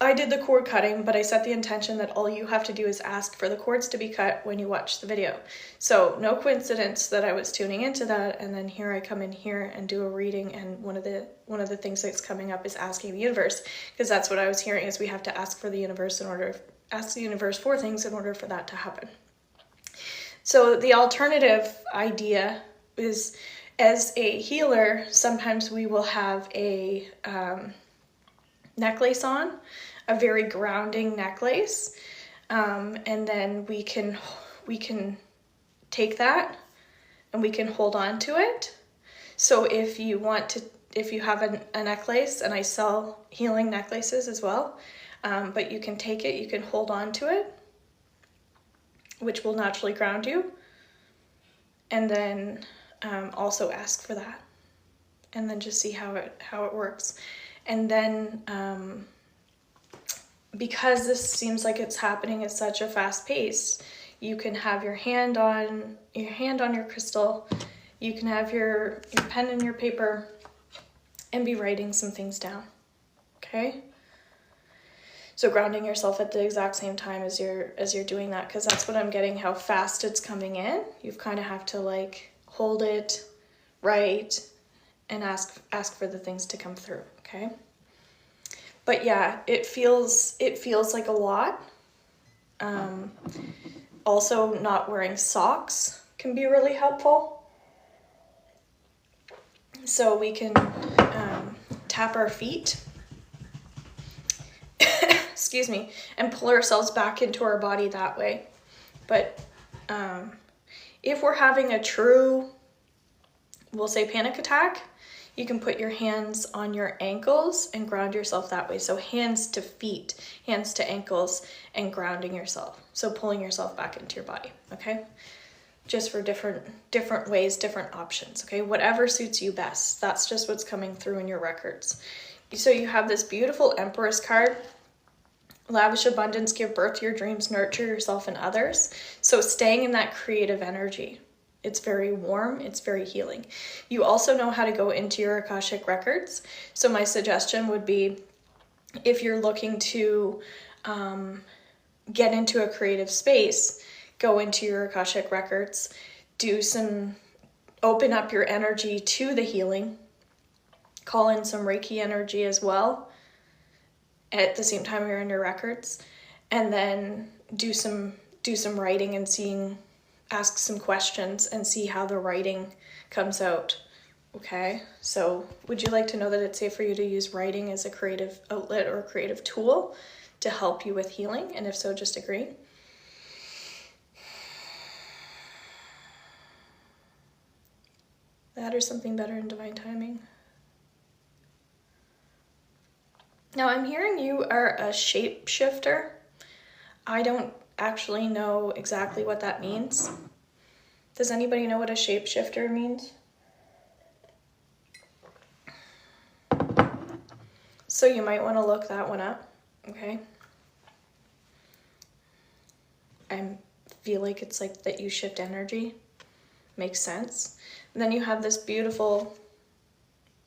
I did the cord cutting, but I set the intention that all you have to do is ask for the cords to be cut when you watch the video. So no coincidence that I was tuning into that, and then here I come in here and do a reading, and one of the things that's coming up is asking the universe, because that's what I was hearing, is we have to ask for the universe ask the universe for things in order for that to happen. So the alternative idea is, as a healer, sometimes we will have a necklace on, a very grounding necklace, and then we can take that and we can hold on to it. So if you have a necklace, and I sell healing necklaces as well, but you can take it, you can hold on to it, which will naturally ground you, and then also ask for that, and then just see how it works. And then because this seems like it's happening at such a fast pace, you can have your hand on your crystal, you can have your pen and your paper and be writing some things down. Okay? So grounding yourself at the exact same time as you're doing that, because that's what I'm getting, how fast it's coming in. You kind of have to like hold it, write, and ask for the things to come through. Okay? But yeah, it feels like a lot. Also, not wearing socks can be really helpful. So we can tap our feet, excuse me, and pull ourselves back into our body that way. But if we're having a true, we'll say, panic attack, you can put your hands on your ankles and ground yourself that way. So hands to feet, hands to ankles, and grounding yourself. So pulling yourself back into your body, okay? Just for different ways, different options, okay? Whatever suits you best. That's just what's coming through in your records. So you have this beautiful Empress card. Lavish abundance, give birth to your dreams, nurture yourself and others. So staying in that creative energy. It's very warm, it's very healing. You also know how to go into your Akashic records. So my suggestion would be, if you're looking to get into a creative space, go into your Akashic records, open up your energy to the healing, call in some Reiki energy as well at the same time you're in your records, and then do some writing and ask some questions and see how the writing comes out. Okay, so would you like to know that it's safe for you to use writing as a creative outlet or a creative tool to help you with healing? And if so, just agree. That or something better in divine timing. Now I'm hearing you are a shapeshifter. I don't actually know exactly what that means. Does anybody know what a shapeshifter means? So you might want to look that one up, okay? I feel like it's like that you shift energy. Makes sense. And then you have this beautiful,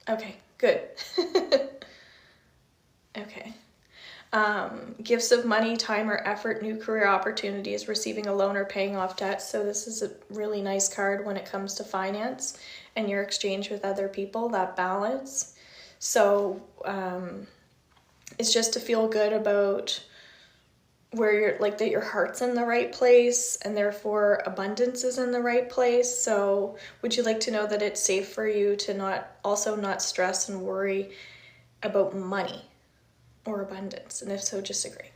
okay, good. Okay. Gifts of money, time, or effort, new career opportunities, receiving a loan or paying off debt. So this is a really nice card when it comes to finance and your exchange with other people, that balance. So it's just to feel good about where you're, like, that your heart's in the right place, and therefore abundance is in the right place. So would you like to know that it's safe for you to not stress and worry about money or abundance? And if so, just agree.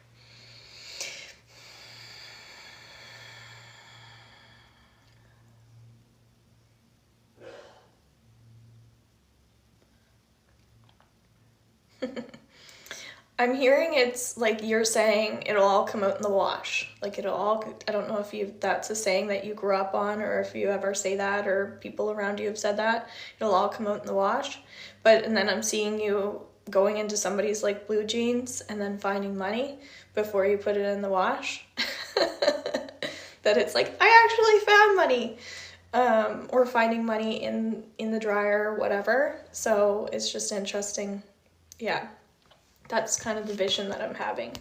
I'm hearing it's like you're saying it'll all come out in the wash. Like I don't know if that's a saying that you grew up on, or if you ever say that, or people around you have said that. It'll all come out in the wash. And then I'm seeing you going into somebody's like blue jeans and then finding money before you put it in the wash. That it's like, I actually found money. Or finding money in the dryer or whatever. So it's just interesting. Yeah. That's kind of the vision that I'm having.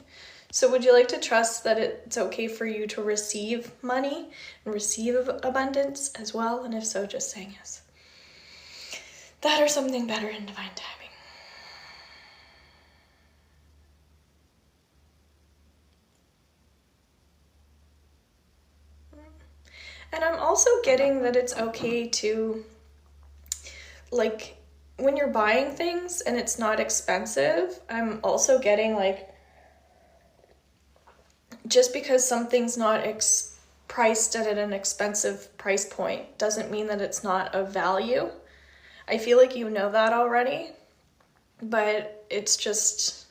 So would you like to trust that it's okay for you to receive money and receive abundance as well? And if so, just saying yes. That or something better in divine timing. And I'm also getting that it's okay to, like, when you're buying things and it's not expensive, I'm also getting, like, just because something's not priced at an expensive price point doesn't mean that it's not of value. I feel like you know that already, but it's just,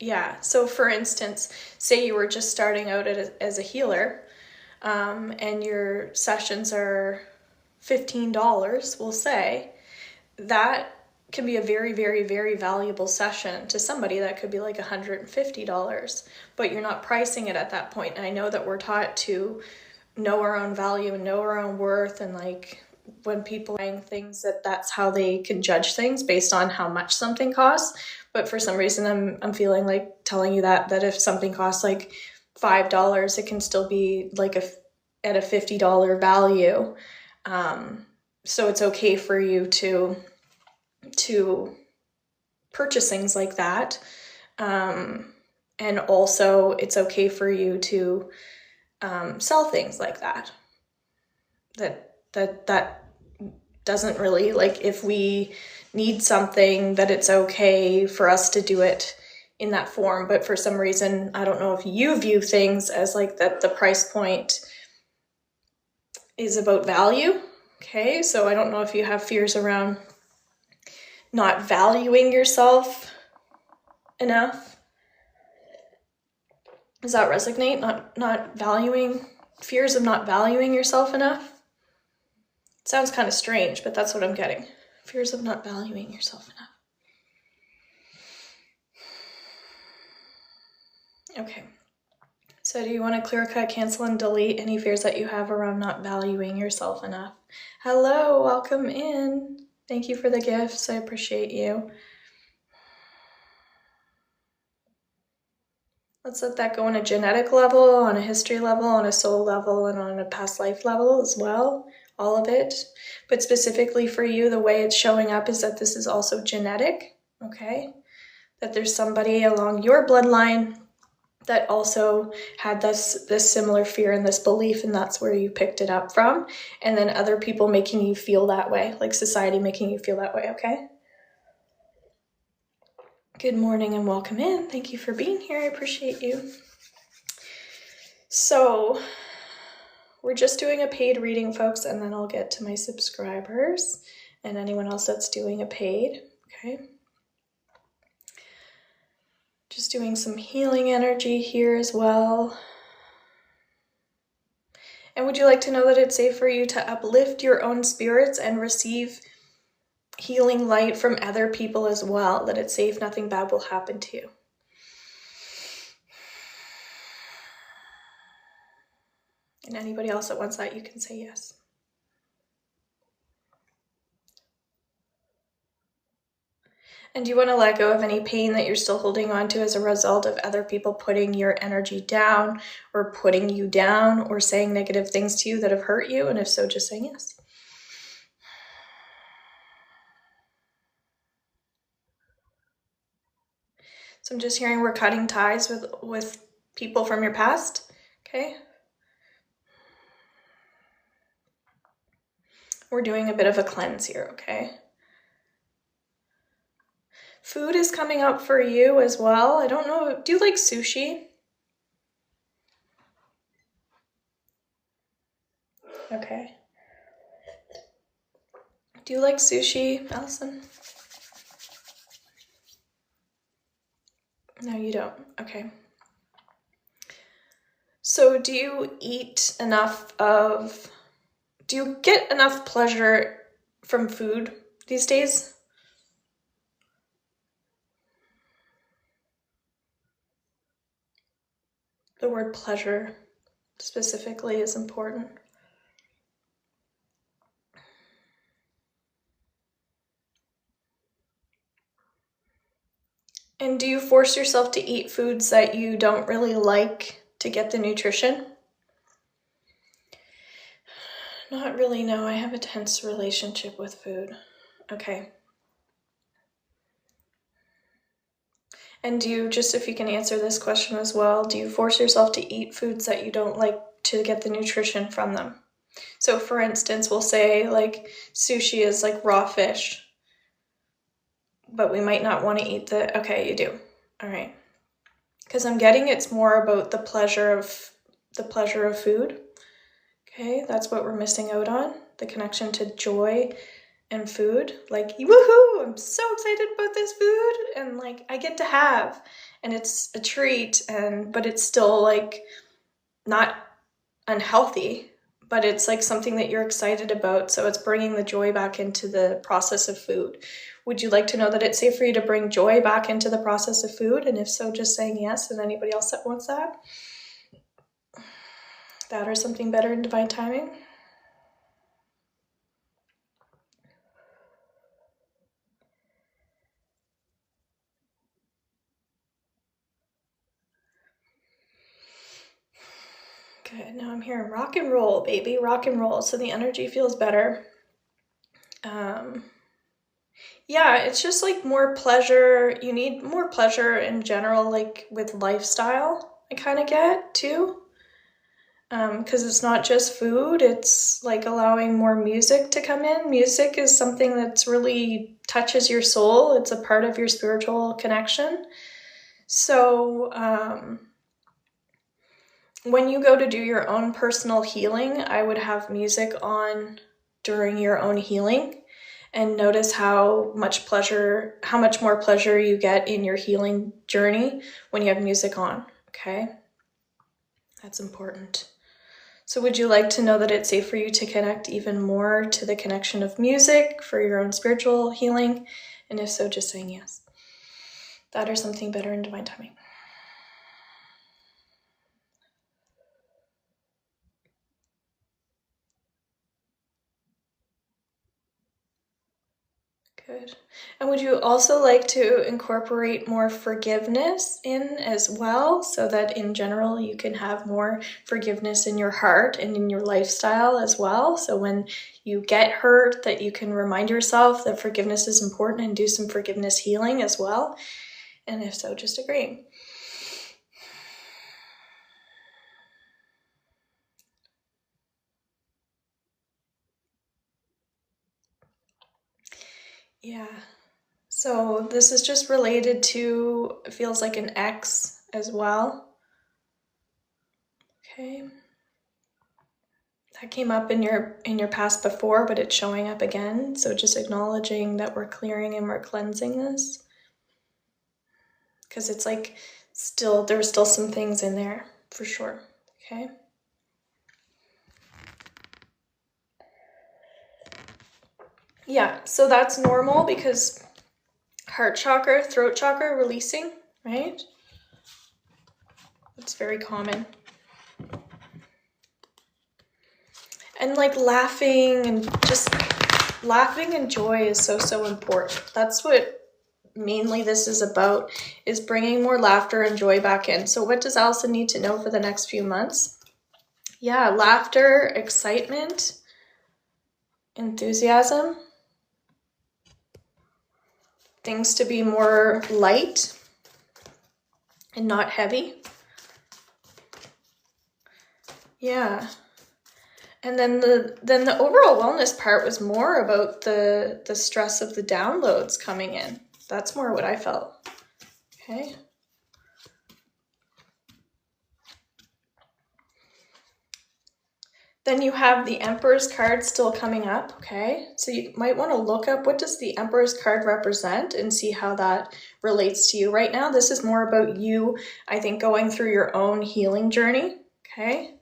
yeah. So for instance, say you were just starting out as a healer, and your sessions are $15, we'll say, that can be a very, very, very valuable session to somebody. That could be like $150, but you're not pricing it at that point. And I know that we're taught to know our own value and know our own worth, and like when people are buying things, that's how they can judge things based on how much something costs. But for some reason, I'm feeling like telling you that if something costs like $5, it can still be like at a $50 value. So it's okay for you to purchase things like that. And also it's okay for you to sell things like that. That doesn't really, like, if we need something, that it's okay for us to do it in that form. But for some reason, I don't know if you view things as like that the price point is about value. Okay, so I don't know if you have fears around not valuing yourself enough. Does that resonate? Not valuing, fears of not valuing yourself enough? It sounds kind of strange, but that's what I'm getting. Fears of not valuing yourself enough. Okay. So do you want to clear cut, cancel, and delete any fears that you have around not valuing yourself enough? Hello, welcome in. Thank you for the gifts. I appreciate you. Let's let that go on a genetic level, on a history level, on a soul level, and on a past life level as well. All of it. But specifically for you, the way it's showing up is that this is also genetic, okay? That there's somebody along your bloodline that also had this similar fear and this belief, and that's where you picked it up from. And then other people making you feel that way, like society making you feel that way, okay? Good morning and welcome in. Thank you for being here. I appreciate you. So we're just doing a paid reading, folks, and then I'll get to my subscribers and anyone else that's doing a paid, okay? Just doing some healing energy here as well. And would you like to know that it's safe for you to uplift your own spirits and receive healing light from other people as well? That it's safe, nothing bad will happen to you. And anybody else that wants that, you can say yes. And do you want to let go of any pain that you're still holding on to as a result of other people putting your energy down or putting you down or saying negative things to you that have hurt you? And if so, just saying yes. So I'm just hearing we're cutting ties with people from your past, okay? We're doing a bit of a cleanse here, okay? Food is coming up for you as well. I don't know, do you like sushi? Okay. Do you like sushi, Allison? No, you don't. Okay. So do you eat enough of, do you get enough pleasure from food these days? The word pleasure specifically is important. And do you force yourself to eat foods that you don't really like to get the nutrition? Not really, no. I have a tense relationship with food. Okay. And do you, just if you can answer this question as well, do you force yourself to eat foods that you don't like to get the nutrition from them? So for instance, we'll say like sushi is like raw fish, but we might not want to eat okay, you do. All right. Because I'm getting it's more about the pleasure of food. Okay, that's what we're missing out on, the connection to joy and food. Like, woohoo, I'm so excited about this food, and like I get to have, and it's a treat, but it's still like not unhealthy, but it's like something that you're excited about, so it's bringing the joy back into the process of food. Would you like to know that it's safe for you to bring joy back into the process of food? And if so, just saying yes. And anybody else that wants that? That or something better in divine timing? Good. Now I'm hearing rock and roll, baby. Rock and roll. So the energy feels better. Yeah, it's just like more pleasure. You need more pleasure in general, like with lifestyle, I kind of get too. Because it's not just food, it's like allowing more music to come in. Music is something that's really touches your soul. It's a part of your spiritual connection. So when you go to do your own personal healing, I would have music on during your own healing and notice how much more pleasure you get in your healing journey when you have music on, okay? That's important. So would you like to know that it's safe for you to connect even more to the connection of music for your own spiritual healing? And if so, just saying yes. That or something better in divine timing. Good. And would you also like to incorporate more forgiveness in as well, so that in general you can have more forgiveness in your heart and in your lifestyle as well? So when you get hurt, that you can remind yourself that forgiveness is important and do some forgiveness healing as well. And if so, just agreeing. Yeah. So this is just related to, it feels like an ex as well. Okay. That came up in your past before, but it's showing up again. So just acknowledging that we're clearing and we're cleansing this. Because it's like there's still some things in there for sure. Okay. Yeah, so that's normal because heart chakra, throat chakra releasing, right? It's very common. And like laughing and joy is so important. That's what mainly this is about, is bringing more laughter and joy back in. So what does Allison need to know for the next few months? Yeah, laughter, excitement, enthusiasm, things to be more light and not heavy. Yeah. And then the overall wellness part was more about the stress of the downloads coming in. That's more what I felt. Okay. Then you have the Emperor's card still coming up, okay? So you might want to look up, what does the Emperor's card represent, and see how that relates to you right now. This is more about you, I think, going through your own healing journey, okay?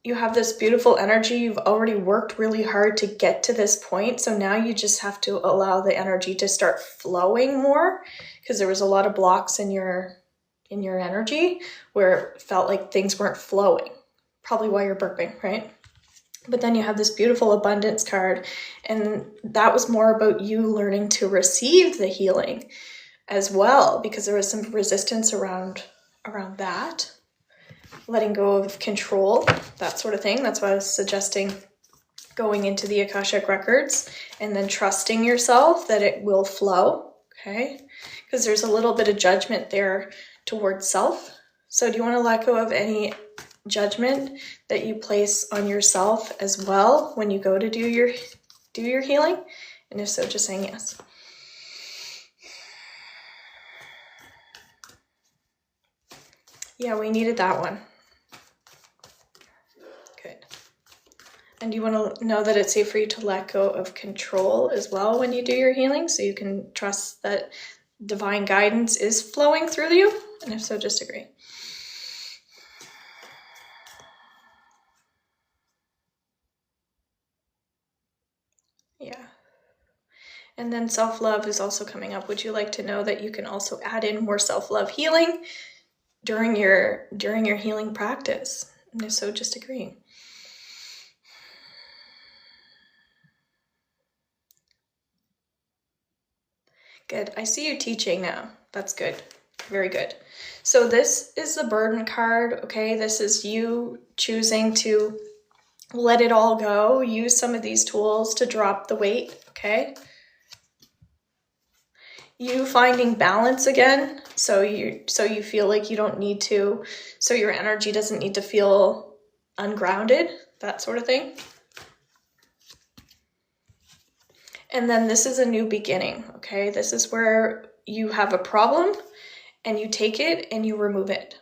You have this beautiful energy. You've already worked really hard to get to this point. So now you just have to allow the energy to start flowing more, because there was a lot of blocks in your energy where it felt like things weren't flowing. Probably why you're burping, right? But then you have this beautiful abundance card, and that was more about you learning to receive the healing as well, because there was some resistance around that. Letting go of control, that sort of thing. That's why I was suggesting going into the Akashic Records and then trusting yourself that it will flow, okay? Because there's a little bit of judgment there towards self. So do you want to let go of any judgment that you place on yourself as well when you go to do your healing? And if so, just saying yes. Yeah, we needed that one. Good. And you want to know that it's safe for you to let go of control as well when you do your healing, so you can trust that divine guidance is flowing through you. And if so, just agree. Yeah. And then self-love is also coming up. Would you like to know that you can also add in more self-love healing during your healing practice? And if so, just agreeing. Good. I see you teaching now. That's good. Very good. So this is the burden card, okay? This is you choosing to let it all go. Use some of these tools to drop the weight, okay? You finding balance again, so you feel like you don't need to, so your energy doesn't need to feel ungrounded, that sort of thing. And then this is a new beginning, okay? This is where you have a problem and you take it and you remove it.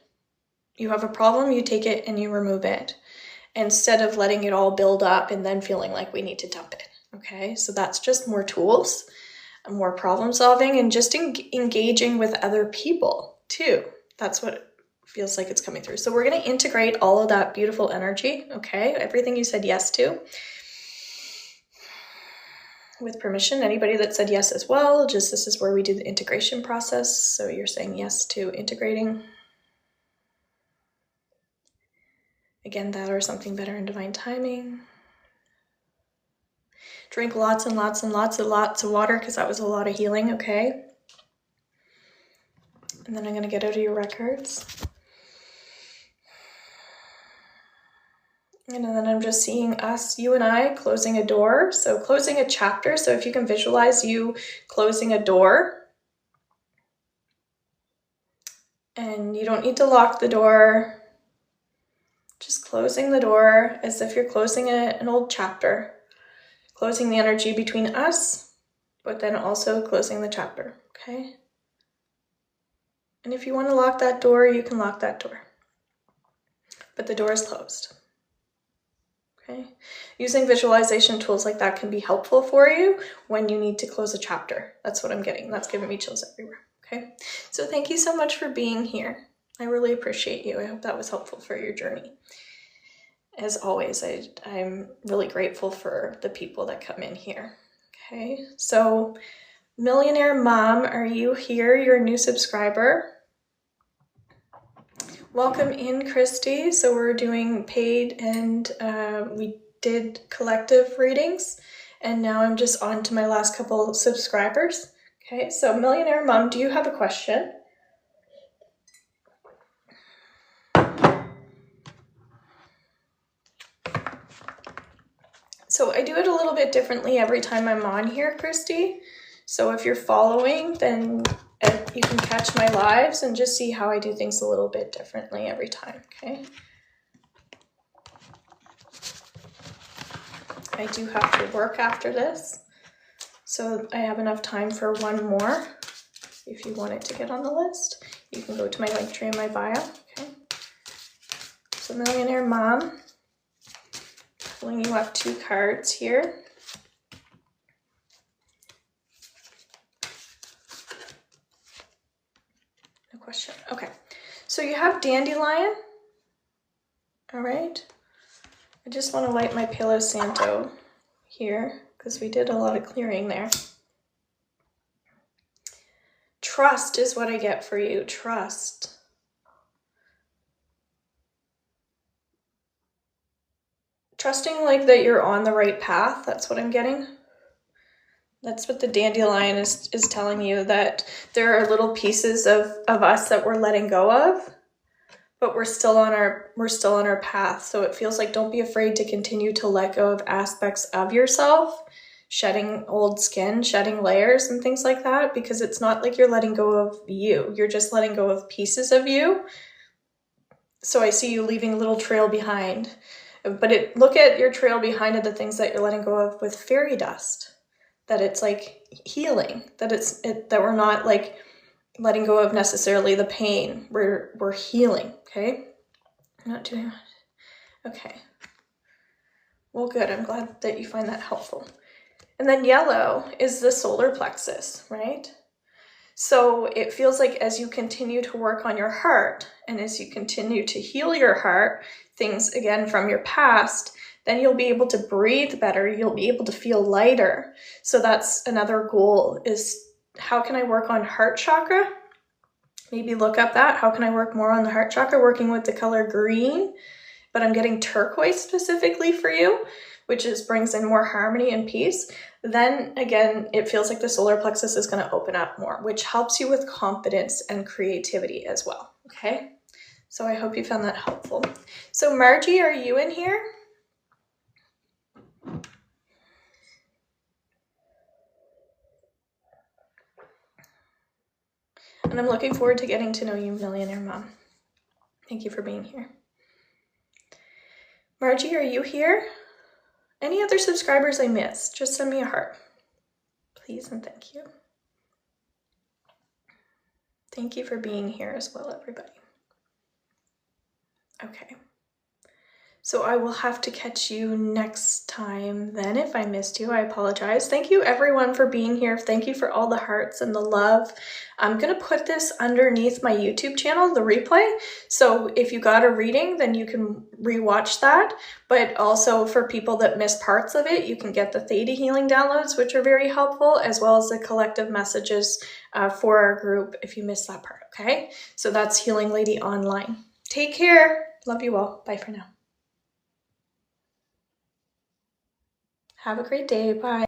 You have a problem, you take it and you remove it, instead of letting it all build up and then feeling like we need to dump it, okay? So that's just more tools, more problem solving, and just engaging with other people too. That's what feels like it's coming through. So we're going to integrate all of that beautiful energy, okay? Everything you said yes to. With permission, anybody that said yes as well, just this is where we do the integration process. So you're saying yes to integrating. Again, that or something better in divine timing. Drink lots and lots and lots of water, because that was a lot of healing, okay? And then I'm going to get out of your records. And then I'm just seeing us, you and I, closing a door. So closing a chapter. So if you can visualize you closing a door. And you don't need to lock the door. Just closing the door as if you're closing an old chapter. Closing the energy between us, but then also closing the chapter, okay? And if you want to lock that door, you can lock that door. But the door is closed. Okay? Using visualization tools like that can be helpful for you when you need to close a chapter. That's what I'm getting. That's giving me chills everywhere. Okay? So thank you so much for being here. I really appreciate you. I hope that was helpful for your journey. As always, I'm really grateful for the people that come in here. Okay? So Millionaire Mom, are you here? You're a new subscriber. Welcome in, Christy. So we're doing paid and we did collective readings, and now I'm just on to my last couple subscribers. Okay, so Millionaire Mom, do you have a question? So I do it a little bit differently every time I'm on here, Christy. So if you're following, then you can catch my lives and just see how I do things a little bit differently every time, okay? I do have to work after this, so I have enough time for one more. If you wanted to get on the list, you can go to my link tree in my bio, okay? So Millionaire Mom, pulling you up 2 cards here. No question. Okay, so you have Dandelion. All right. I just want to light my Palo Santo here because we did a lot of clearing there. Trust is what I get for you. Trust. Trusting like that you're on the right path. That's what I'm getting. That's what the dandelion is telling you, that there are little pieces of us that we're letting go of, but we're still on our path. So it feels like, don't be afraid to continue to let go of aspects of yourself, shedding old skin, shedding layers and things like that, because it's not like you're letting go of you. You're just letting go of pieces of you. So I see you leaving a little trail behind, but look at your trail behind of the things that you're letting go of with fairy dust, that it's like healing, that we're not like letting go of necessarily the pain. We're healing, okay? I'm not doing that. Okay. Well, good. I'm glad that you find that helpful. And then yellow is the solar plexus, right? So it feels like as you continue to work on your heart and as you continue to heal your heart, things again from your past, then you'll be able to breathe better. You'll be able to feel lighter. So that's another goal, is how can I work on heart chakra? Maybe look up that. How can I work more on the heart chakra? Working with the color green, but I'm getting turquoise specifically for you, which brings in more harmony and peace. Then again, it feels like the solar plexus is going to open up more, which helps you with confidence and creativity as well. Okay. So I hope you found that helpful. So Margie, are you in here? And I'm looking forward to getting to know you, Millionaire Mom. Thank you for being here. Margie, are you here? Any other subscribers I missed? Just send me a heart, please, and thank you. Thank you for being here as well, everybody. Okay. So I will have to catch you next time then. If I missed you, I apologize. Thank you everyone for being here. Thank you for all the hearts and the love. I'm going to put this underneath my YouTube channel, the replay. So if you got a reading, then you can rewatch that. But also for people that miss parts of it, you can get the Theta healing downloads, which are very helpful, as well as the collective messages for our group if you missed that part, okay? So that's Healing Lady Online. Take care. Love you all. Bye for now. Have a great day. Bye.